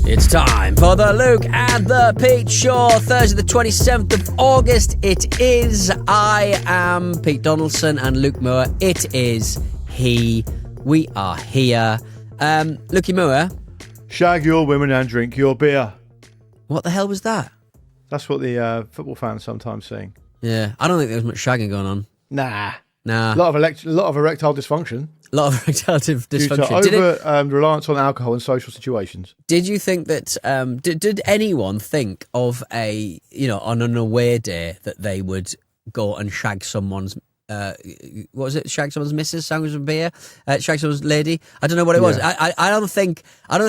It's time for the Luke and the Pete Show, Thursday the 27th of August. It is. I am Pete Donaldson and Luke Moore. It is he. We are here. Lukey Moore. Shag your women and drink your beer. What the hell was that? That's what the football fans sometimes sing. Yeah, I don't think there's much shagging going on. Nah. Nah. A lot of erectile dysfunction. A lot of erectile dysfunction. Due to over reliance on alcohol in social situations. Did you think that, did anyone think of on an away day that they would go and shag someone's, what was it? Shag someone's missus, someone's beer, shag someone's lady? I don't know what it was. I don't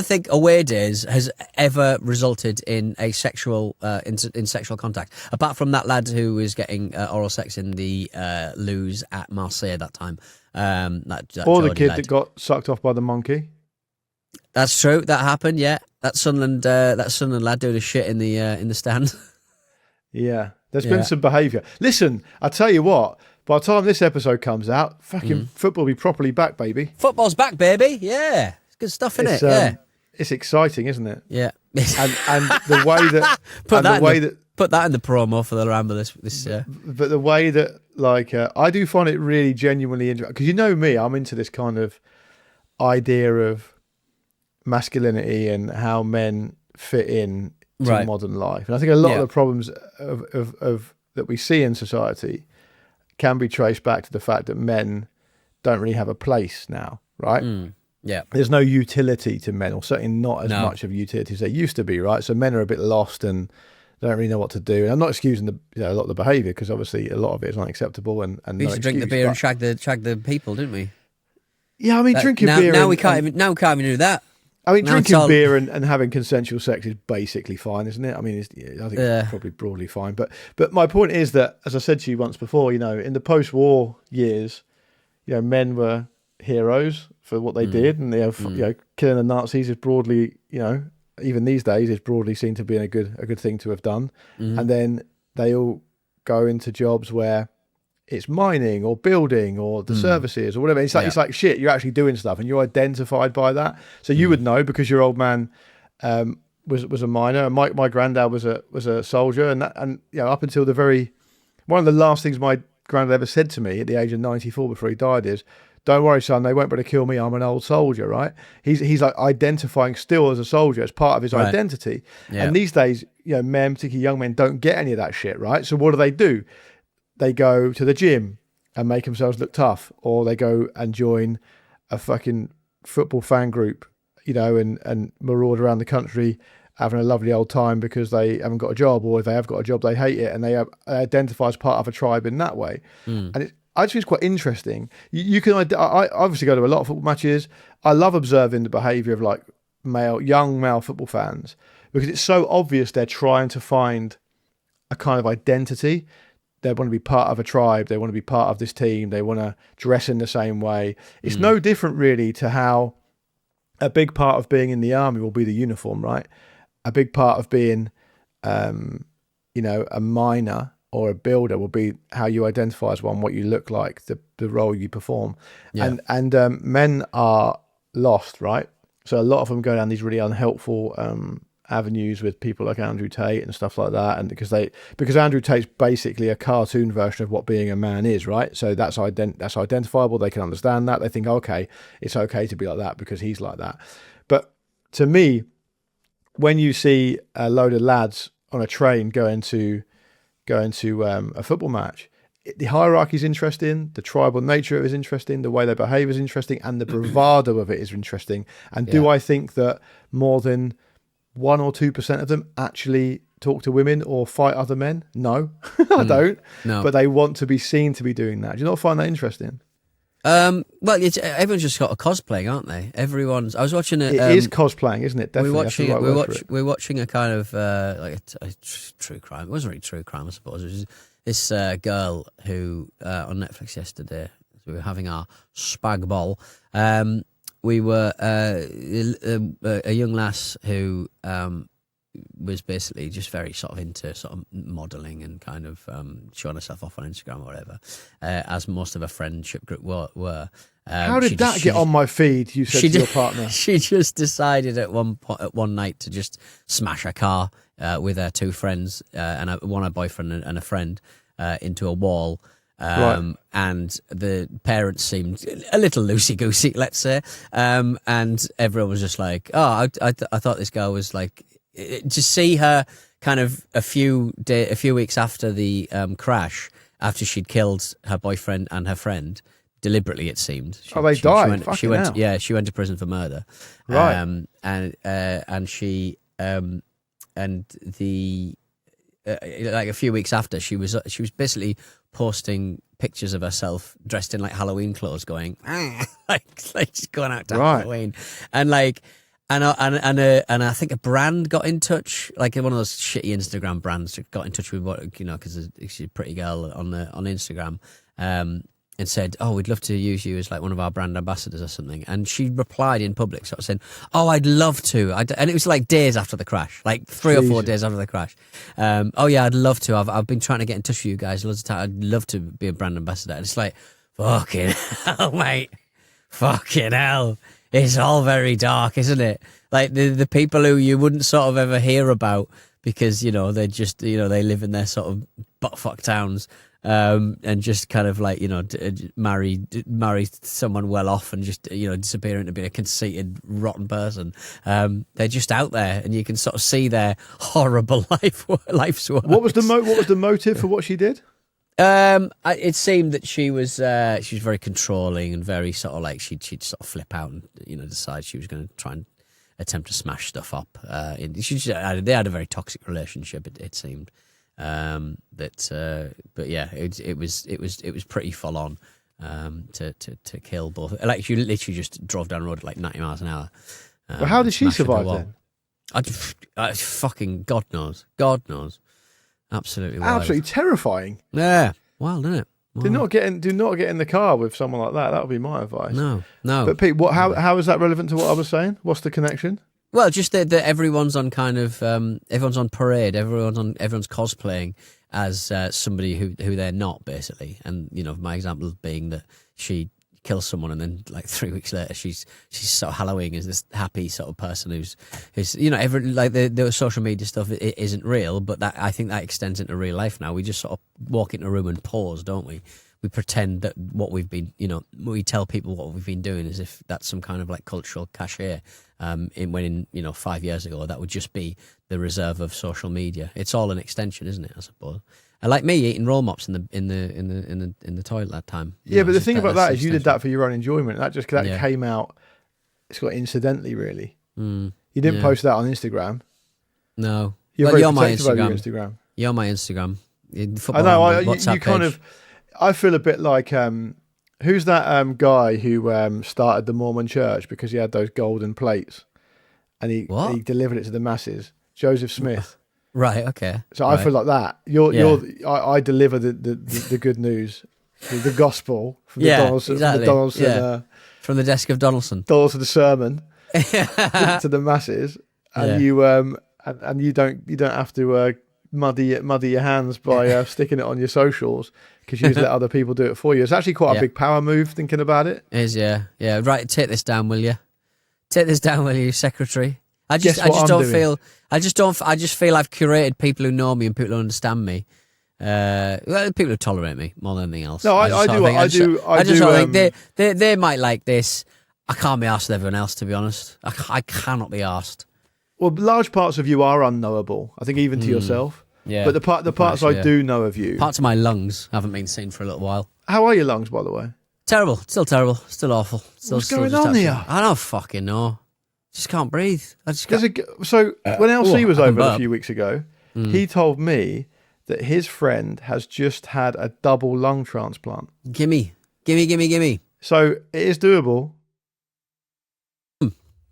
think away days has ever resulted in a sexual, in sexual contact. Apart from that lad who was getting oral sex in the loos at Marseille that time. That or the kid that got sucked off by the monkey. That's true. That happened. Yeah, that Sunderland lad doing a shit in the stand. Yeah, there's been some behaviour. Listen, I tell you what. By the time this episode comes out, fucking football will be properly back, baby. Football's back, baby. Yeah, it's good stuff, isn't it? Yeah, it's exciting, isn't it? Yeah, and the way that put that in the promo for the Ramble this year. But the way that, like, I do find it really genuinely interesting because you know me, I'm into this kind of idea of masculinity and how men fit in to modern life, and I think a lot of the problems of that we see in society can be traced back to the fact that men don't really have a place now, right? Yeah, there's no utility to men, or certainly not as much of utility as there used to be, right? So men are a bit lost and they don't really know what to do. And I'm not excusing a lot of the behaviour because obviously a lot of it is unacceptable. And we used to drink the beer and shag the people, didn't we? Yeah, I mean, drinking beer. Now we can't even do that. I mean, drinking beer and having consensual sex is basically fine, isn't it? I mean, I think it's probably broadly fine. But my point is that, as I said to you once before, in the post-war years, men were heroes for what they did, and killing the Nazis is broadly, even these days, is broadly seen to be a good thing to have done. And then they all go into jobs where it's mining or building or the services or whatever. It's like shit, you're actually doing stuff and you're identified by that. So you would know because your old man was a miner, and my granddad was a soldier, and up until one of the last things my granddad ever said to me at the age of 94 before he died is, "Don't worry, son, they won't be able to kill me. I'm an old soldier," right? He's like identifying still as a soldier as part of his identity. Yeah. And these days, men, particularly young men, don't get any of that shit, right? So what do? They go to the gym and make themselves look tough, or they go and join a fucking football fan group, and maraud around the country having a lovely old time because they haven't got a job, or if they have got a job, they hate it, and they identify as part of a tribe in that way. And I just think it's quite interesting. You can, I obviously go to a lot of football matches. I love observing the behaviour of like young male football fans because it's so obvious they're trying to find a kind of identity. They want to be part of a tribe. They want to be part of this team. They want to dress in the same way. It's no different really to how a big part of being in the army will be the uniform, right? A big part of being, a miner or a builder will be how you identify as one, what you look like, the role you perform. Yeah. And men are lost, right? So a lot of them go down these really unhelpful avenues with people like Andrew Tate and stuff like that, and because Andrew Tate's basically a cartoon version of what being a man is, right? So that's identifiable. They can understand that. They think, okay, it's okay to be like that because he's like that. But to me, when you see a load of lads on a train going to a football match, the hierarchy is interesting, the tribal nature of it is interesting, the way they behave is interesting, and the bravado of it is interesting. And do I think that more than 1 or 2% of them actually talk to women or fight other men? No, I don't. No. But they want to be seen to be doing that. Do you not find that interesting? Well, everyone's just got a cosplaying, aren't they? I was watching it. It is cosplaying, isn't it? Definitely. We're watching a kind of like a true crime. It wasn't really true crime, I suppose. It was this girl who on Netflix yesterday. We were having our spag bol. We were a young lass who was basically just very sort of into sort of modelling and kind of showing herself off on Instagram or whatever, as most of her friendship group were. How did that get on my feed? You said to your partner. She just decided at one night to just smash a car with her two friends and her boyfriend and a friend into a wall. Right. And the parents seemed a little loosey-goosey, let's say. And everyone was just like, oh, I thought this girl was like, to see her kind of a few weeks after the crash, after she'd killed her boyfriend and her friend, deliberately it seeed. They died. She went to prison for murder. Right. And she and the like a few weeks after, she was basically posting pictures of herself dressed in like Halloween clothes, going like just going out to Halloween, and like and I think a brand got in touch, like one of those shitty Instagram brands got in touch with because she's a pretty girl on Instagram. And said, oh, we'd love to use you as like one of our brand ambassadors or something. And she replied in public, sort of saying, oh, I'd love to. And it was like days after the crash, like 3 or 4 days after the crash. Oh yeah, I'd love to. I've been trying to get in touch with you guys loads of time. I'd love to be a brand ambassador. And it's like, fucking hell, mate. Fucking hell. It's all very dark, isn't it? Like the people who you wouldn't sort of ever hear about because, they're just, they live in their sort of buttfuck towns. And just kind of like, marry someone well off and just, disappear into being a conceited, rotten person. They're just out there and you can sort of see their horrible life's work. What was the motive for what she did? It seemed that she was very controlling and very sort of like she'd sort of flip out and, decide she was going to try and attempt to smash stuff up. They had a very toxic relationship, it seemed. But yeah, it was pretty full on to kill both. Like she literally just drove down the road at like 90 miles an hour. Well, how did she survive then? I fucking God knows, absolutely wild. Absolutely terrifying. Yeah, wild, isn't it? Wild. Do not get in the car with someone like that. That would be my advice. No. But Pete, how is that relevant to what I was saying? What's the connection? Well, just that everyone's on kind of everyone's on parade, everyone's cosplaying as somebody who they're not, basically. And my example being that she kills someone and then like 3 weeks later she's sort of Halloween as this happy sort of person who's like the social media stuff it isn't real, but that I think that extends into real life now. We just sort of walk into a room and pause, don't we? We pretend that what we've been, we tell people what we've been doing as if that's some kind of like cultural cachet. When 5 years ago that would just be the reserve of social media. It's all an extension, isn't it? I suppose. And like me eating roll mops in the toilet that time. Yeah, but the thing about that is you did that for your own enjoyment. That came out. It's got incidentally, really. You didn't post that on Instagram. No, you're my Instagram. You're my Instagram. I know. You kind of. I feel a bit like who's that guy who started the Mormon church because he had those golden plates and he delivered it to the masses? Joseph Smith. Right. Okay. So I feel like that. I deliver the good news, the gospel from the Donaldson, exactly. From the desk of Donaldson. Donaldson sermon to the masses, and you don't have to muddy your hands by sticking it on your socials because you just let other people do it for you. It's actually quite a big power move thinking about it. It is, yeah. Right, take this down, will you? Take this down, will you, secretary? I just feel I've curated people who know me and people who understand me. People who tolerate me more than anything else. No, I do. Think they might like this. I can't be arsed with everyone else, to be honest. I cannot be arsed. Well, large parts of you are unknowable, I think, even to yourself. Yeah, but the parts I do know of you, parts of my lungs haven't been seen for a little while. How are your lungs, by the way? Terrible, still awful. What's going on here? I don't fucking know. Just can't breathe. When LC was over a few weeks ago, he told me that his friend has just had a double lung transplant. Gimme. So it is doable.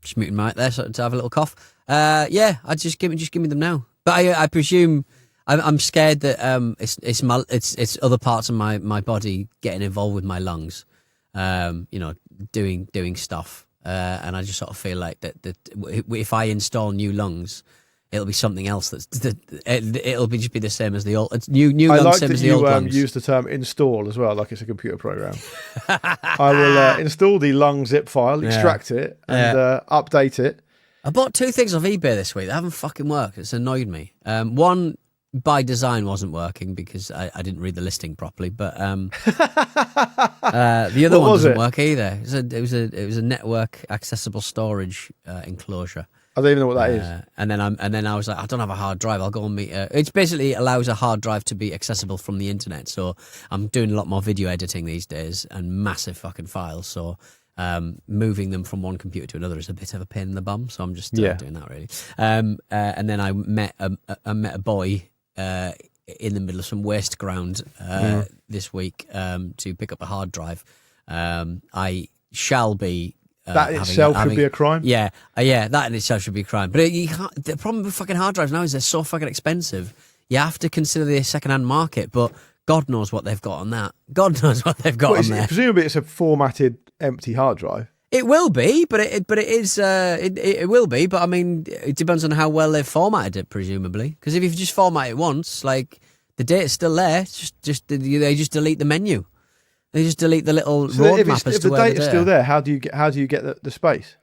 Just muting Mike there so to have a little cough. I just give me them now. But I presume I'm scared that it's other parts of my body getting involved with my lungs, doing stuff, and I just sort of feel like that if I install new lungs, it'll be something else it'll be just be the same as the old. It's new I guns, like same that as the old you guns. use the term install as well, like it's a computer program. I will install the lung zip file, extract it, and update it. I bought 2 things off eBay this week. They haven't fucking worked. It's annoyed me. One by design wasn't working because I didn't read the listing properly, but the other one doesn't work either. It was a network accessible storage enclosure. I don't even know what that is. And then I was like, I don't have a hard drive. I'll go and meet. It's basically allows a hard drive to be accessible from the internet. So I'm doing a lot more video editing these days and massive fucking files. So moving them from one computer to another is a bit of a pain in the bum. So I'm just doing that really. And then I met a boy in the middle of some waste ground this week to pick up a hard drive. I shall be. That itself should be a crime. Yeah, that in itself should be a crime. But you can't, the problem with fucking hard drives now is they're so fucking expensive. You have to consider the second-hand market, but God knows what they've got on that. God knows what they've got on there. Presumably, it's a formatted empty hard drive. It will be, but it will be. But I mean, it depends on how well they've formatted it, presumably. Because if you just format it once, like the data's still there, they just delete the menu. They just delete the little roadmap as to where if the data's still there, how do you get the space?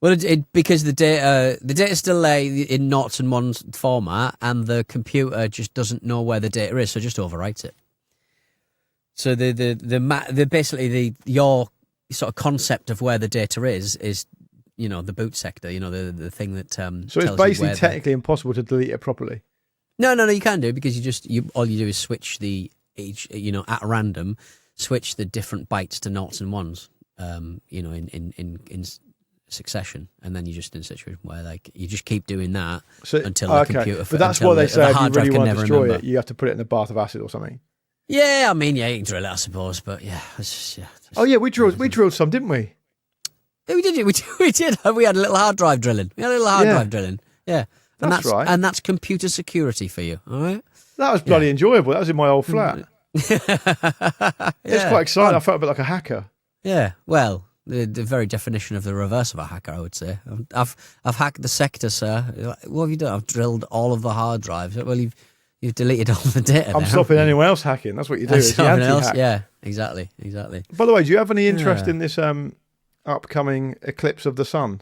Well, because the data's still there in noughts and ones format, and the computer just doesn't know where the data is, so just overwrites it. So your sort of concept of where the data is the boot sector, the thing that so it's basically technically impossible to delete it properly. No, you can do, because all you do is switch at random, switch the different bytes to noughts and ones, in succession, and then you're just in a situation where like you just keep doing that until the computer. But that's what they say. If you really want to destroy it, you have to put it in a bath of acid or something. Yeah, I mean, you can drill it, I suppose, but we drilled some, didn't we? Yeah, we did. We did. We had a little hard drive drilling. Yeah, and that's computer security for you. All right. That was bloody enjoyable. That was in my old flat. It's quite exciting. I felt a bit like a hacker. Yeah, well, the very definition of the reverse of a hacker, I would say. I've hacked the sector, sir. What have you done? I've drilled all of the hard drives. Well, you've deleted all the data. I'm stopping anyone else hacking. That's what you do. It's the anti-hack. Yeah, exactly. By the way, do you have any interest in this upcoming eclipse of the sun?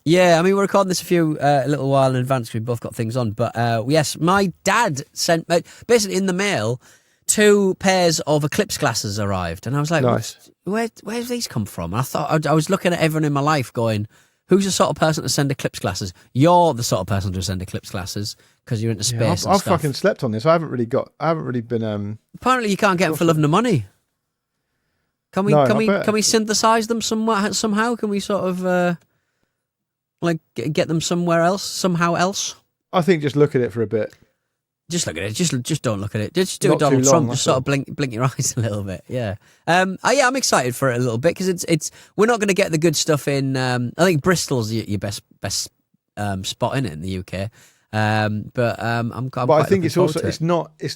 Yeah, I mean, we're recording this a little while in advance. We've both got things on. But yes, my dad sent, basically in the mail, 2 pairs of eclipse glasses arrived. And I was like, nice. Where's these come from? And I thought, I was looking at everyone in my life going, who's the sort of person to send eclipse glasses? You're the sort of person to send eclipse glasses because you're into space and I've stuff. fucking slept on this. I haven't really been... Apparently you can't get them for love nor money. Can we synthesize them somehow? Can we sort of... get them somehow else. I think just look at it for a bit. Just look at it. Just don't look at it. Just do Donald Trump. Just sort of blink your eyes a little bit. Yeah. I'm excited for it a little bit because it's we're not going to get the good stuff in. I think Bristol's your best spot in it in the UK. But I think it's also it's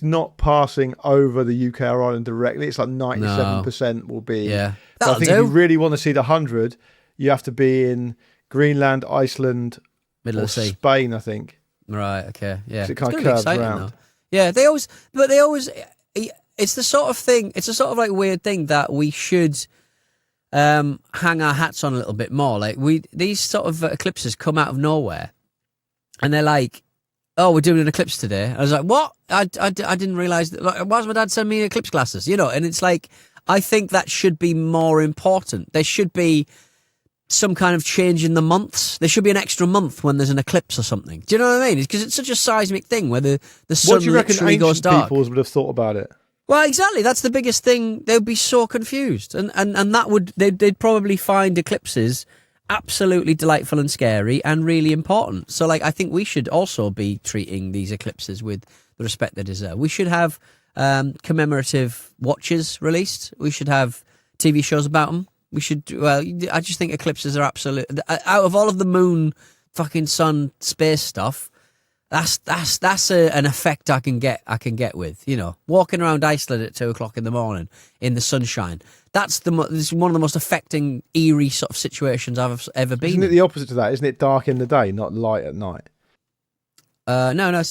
not passing over the UK or Ireland directly. It's like 97% will be. Yeah. But I think if you really want to see the 100, you have to be in Greenland, Iceland, middle of the sea, Spain, I think. Right. Okay. Yeah. It kind of curves around. Though. Yeah. They always. It's the sort of thing. It's a sort of like weird thing that we should hang our hats on a little bit more. Like these sort of eclipses come out of nowhere, and they're like, "Oh, we're doing an eclipse today." I was like, "What? I didn't realize that. Like, why does my dad send me eclipse glasses?" And it's like, I think that should be more important. There should be some kind of change in the months. There should be an extra month when there's an eclipse or something. Do you know what I mean? Because it's such a seismic thing where the sun what do you reckon literally goes dark. Peoples would have thought about it? Well, exactly. That's the biggest thing. They'd be so confused, and that they'd probably find eclipses absolutely delightful and scary and really important. So, like, I think we should also be treating these eclipses with the respect they deserve. We should have commemorative watches released. We should have TV shows about them. We should. Well, I just think eclipses are absolute. Out of all of the moon, fucking sun, space stuff, that's an effect I can get with. Walking around Iceland at 2:00 in the morning in the sunshine. This is one of the most affecting, eerie sort of situations I've ever been. Isn't it the opposite to that? Isn't it dark in the day, not light at night? No.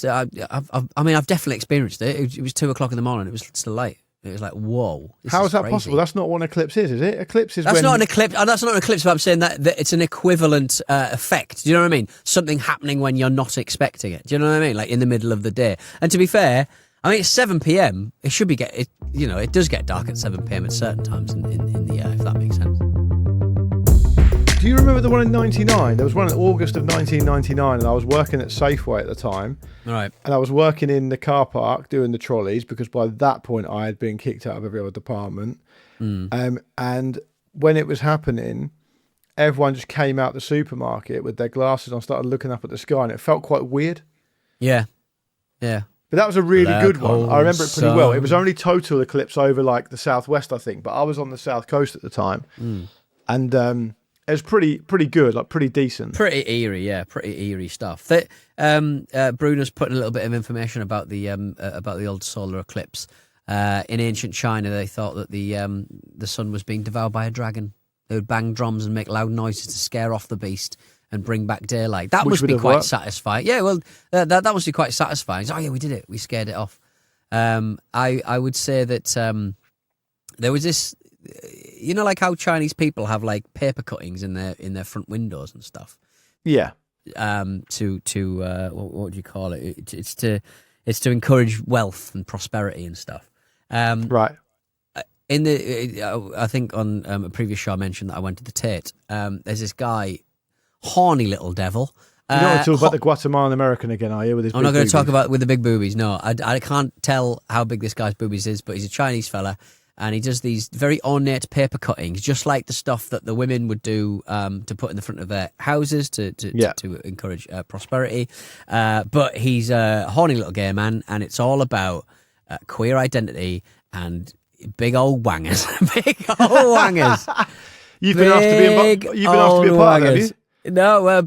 I mean, I've definitely experienced it. It was 2:00 in the morning. It was still light. It was like, whoa. How is that crazy. possible? That's not what an eclipse is it? Eclipse is That's when... not an eclipse. That's not an eclipse, but I'm saying that it's an equivalent effect. Do you know what I mean? Something happening when you're not expecting it. Do you know what I mean? Like in the middle of the day. And to be fair, I mean, it's 7 p.m. It should be it does get dark at 7 p.m. at certain times in the year, if that makes sense. Do you remember the one in 99? There was one in August of 1999, and I was working at Safeway at the time. Right. And I was working in the car park doing the trolleys, because by that point I had been kicked out of every other department. And when it was happening, everyone just came out the supermarket with their glasses on, started looking up at the sky, and it felt quite weird. Yeah. Yeah. But that was a really good one. I remember it pretty well. It was only total eclipse over like the southwest, I think, but I was on the south coast at the time. And it was pretty good, like pretty decent. Pretty eerie stuff. Bruno's putting a little bit of information about the old solar eclipse. In ancient China, they thought that the sun was being devoured by a dragon. They would bang drums and make loud noises to scare off the beast and bring back daylight. That must be quite satisfying. Yeah, well, that must be quite satisfying. Oh yeah, we did it. We scared it off. I would say that there was this. You know, like how Chinese people have like paper cuttings in their front windows and stuff. Yeah. To what would you call it? It's to encourage wealth and prosperity and stuff. Right. I think on a previous show I mentioned that I went to the Tate. There's this guy, horny little devil. You don't want to talk about the Guatemalan American again, are you? With his I'm not going to talk about with the big boobies. No, I can't tell how big this guy's boobies is, but he's a Chinese fella. And he does these very ornate paper cuttings, just like the stuff that the women would do to put in the front of their houses to encourage prosperity. But he's a horny little gay man, and it's all about queer identity and big old wangers. Big old wangers. You've been asked to be a part of it, have you? No,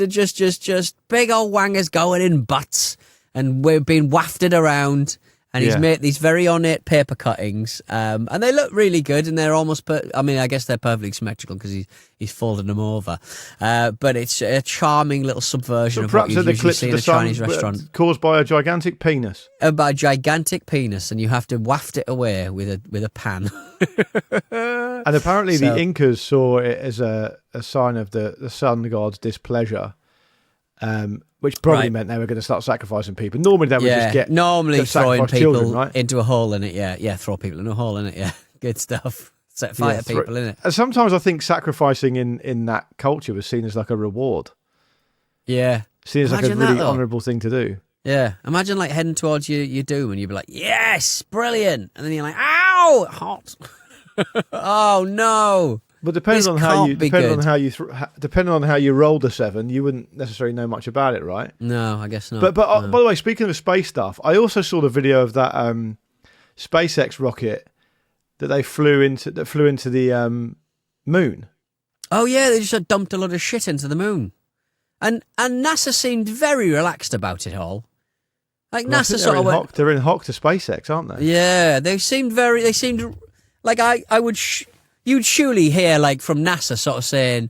just big old wangers going in butts, and we're being wafted around. And he's made these very ornate paper cuttings, and they look really good, and they're almost, I guess they're perfectly symmetrical because he's folded them over. But it's a charming little subversion of what you usually see in a Chinese restaurant. Caused by a gigantic penis. By a gigantic penis, and you have to waft it away with a pan. And apparently the Incas saw it as a sign of the sun god's displeasure. Which probably meant they were going to start sacrificing people. Normally they would just throwing people children, into a hole in it. Yeah, throw people in a hole in it. Yeah, good stuff. Set fire to people in it. And sometimes I think sacrificing in that culture was seen as like a reward. Yeah, seen as like a really honourable thing to do. Yeah, imagine like heading towards your doom, and you'd be like, "Yes, brilliant," and then you're like, "Ow, hot." Oh no. But depending on how you rolled a 7, you wouldn't necessarily know much about it, right? No, I guess not. But by the way, speaking of space stuff, I also saw the video of that SpaceX rocket that flew into the moon. Oh yeah, they just dumped a lot of shit into the moon, and NASA seemed very relaxed about it all. Like NASA sort of went, they're in hock to SpaceX, aren't they? Yeah, they seemed like I would. You'd surely hear like from NASA sort of saying,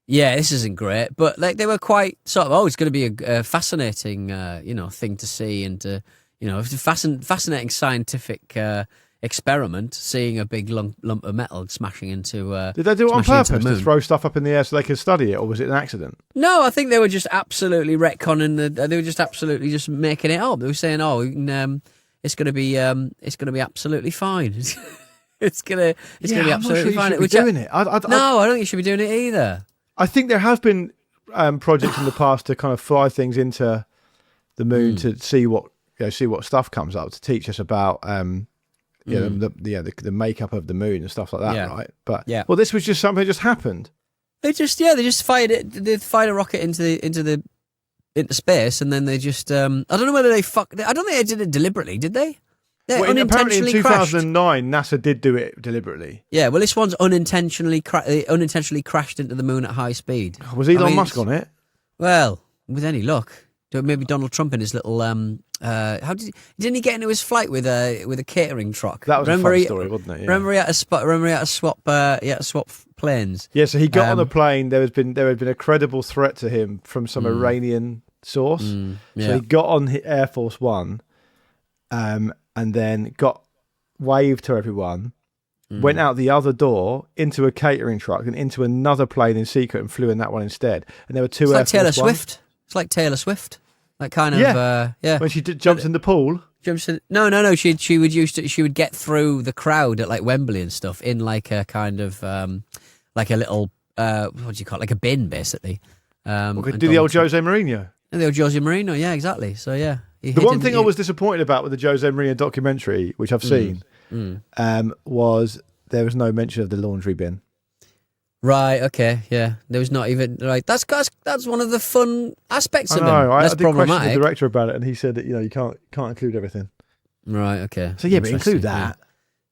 "Yeah, this isn't great," but like they were quite sort of, it's going to be a fascinating, thing to see, and it's a fascinating scientific experiment, seeing a big lump of metal smashing into. Did they do it on purpose to throw stuff up in the air so they could study it, or was it an accident? No, I think they were just absolutely retconning they were just absolutely just making it up. They were saying, it's going to be absolutely fine. It's gonna be absolutely fine. I don't think you should be doing it either. I think there have been projects in the past to kind of fly things into the moon to see what stuff comes up, to teach us about the makeup of the moon and stuff like that, right? But well, this was just something that just happened. They just fired it. They fired a rocket into space, and then they just I don't know whether I don't think they did it deliberately. Did they? Apparently in 2009, NASA did do it deliberately. Yeah, well, this one's unintentionally crashed into the moon at high speed. Was Elon Musk on it? Well, with any luck, maybe Donald Trump in his little didn't he get into his flight with a catering truck? That was a fun story, wasn't it? Yeah. Remember he had to swap planes. Yeah, so he got on the plane. There had been a credible threat to him from some Iranian source. So he got on Air Force One, and then got waved to everyone, went out the other door into a catering truck and into another plane in secret and flew in that one instead. And there were two Air Force Taylor Ones. Swift. It's like Taylor Swift. That kind of When she jumps in the pool. No. She would get through the crowd at like Wembley and stuff in like a kind of like a little what do you call it? Like a bin, basically. Do the old Jose Mourinho. The old Jose Mourinho, yeah, exactly. So yeah. The one thing I was disappointed about with the Jose Mourinho documentary, which I've seen, was there was no mention of the laundry bin. Right. Okay. Yeah. There was not even right. That's one of the fun aspects of it. I That's did question problematic. the director about it, and he said that you can't include everything. Right. Okay. So yeah, but include that.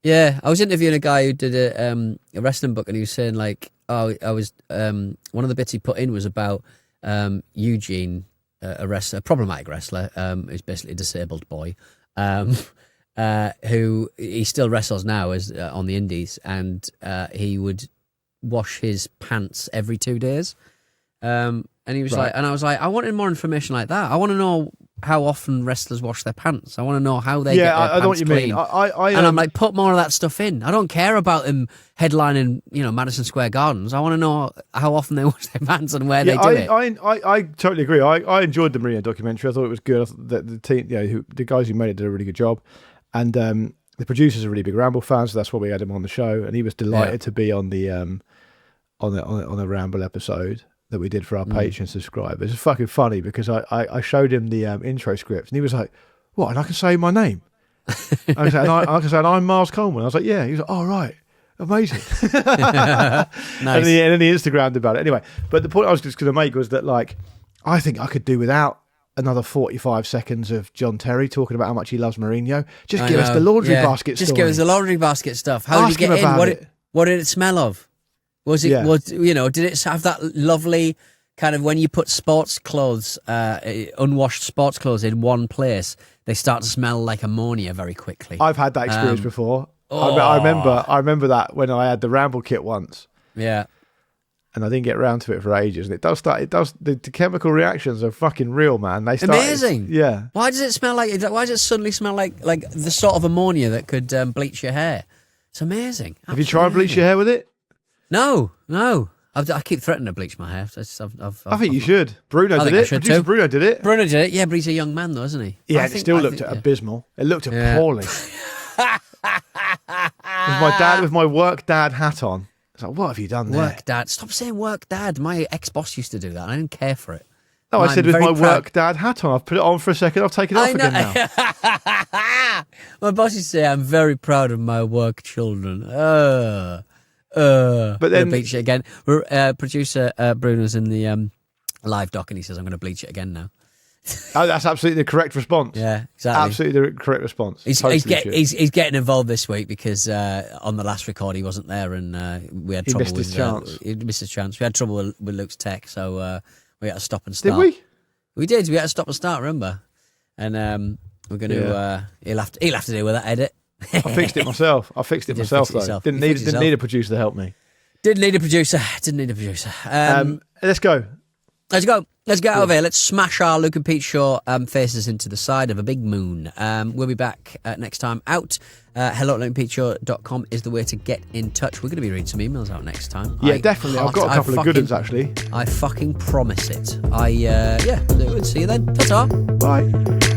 Yeah. I was interviewing a guy who did a wrestling book, and he was saying like, I was one of the bits he put in was about Eugene, a wrestler, a problematic wrestler, who's basically a disabled boy, who he still wrestles now as on the indies, and he would wash his pants every 2 days, and he was like, and I was like, I wanted more information like that. I want to know how often wrestlers wash their pants. I want to know how they get their pants I know what you clean. mean. I'm like, put more of that stuff in. I don't care about them headlining, Madison Square Gardens. I want to know how often they wash their pants and where they do it. I totally agree. I enjoyed the Mourinho documentary. I thought it was good. I thought that the team, the guys who made it did a really good job, and the producers are really big Ramble fans, so that's why we had him on the show, and he was delighted to be on the on the Ramble episode that we did for our Patreon subscribers. It's fucking funny because I showed him the intro script, and he was like, "What? And I can say my name?" I said, I can say, "I'm Miles Coleman." I was like, "Yeah." He was like, "Oh right, amazing." Nice. And then he Instagrammed about it anyway. But the point I was just going to make was that, like, I think I could do without another 45 seconds of John Terry talking about how much he loves Mourinho. Just give us the laundry basket Just story. give us the laundry basket stuff. How did you get in? What did it smell of? Was it, did it have that lovely kind of, when you put sports clothes, unwashed sports clothes in one place, they start to smell like ammonia very quickly. I've had that experience before. I remember that when I had the Ramble kit once. Yeah. And I didn't get around to it for ages. And the chemical reactions are fucking real, man. They start, amazing. Yeah. Why does it smell like, why does it suddenly smell like the sort of ammonia that could bleach your hair? It's amazing. Absolutely. Have you tried bleach your hair with it? No. I keep threatening to bleach my hair. I think you should. Bruno did it. Producer Bruno did it. Bruno did it, yeah, but he's a young man though, isn't he? Yeah, it still looked abysmal. It looked appalling. With my work dad hat on. It's like, what have you done there? Work dad. Stop saying work dad. My ex-boss used to do that, and I didn't care for it. No, I said with my work dad hat on. I've put it on for a second. I've taken it off again now. My boss used to say, I'm very proud of my work children. But then bleach it again. Producer Bruno's in the live doc, and he says, I'm going to bleach it again now. Oh, that's absolutely the correct response. Yeah, exactly. Absolutely the correct response. He's getting involved this week because on the last record he wasn't there, and we had trouble with his chance. He missed his chance. We had trouble with Luke's tech, so we had to stop and start. Did we? We did. We had to stop and start. Remember? And we're going to. He'll have to deal with that edit. I fixed it myself. Though. Didn't need a producer to help me. Didn't need a producer. Let's go. Let's get out of here. Let's smash our Luke and Pete show faces into the side of a big moon. We'll be back next time out. hello@lukeandpeteshow.com is the way to get in touch. We're going to be reading some emails out next time. Yeah, definitely. I've got a couple of good ones, actually. I fucking promise it. We'll see you then. Ta-ta. Bye.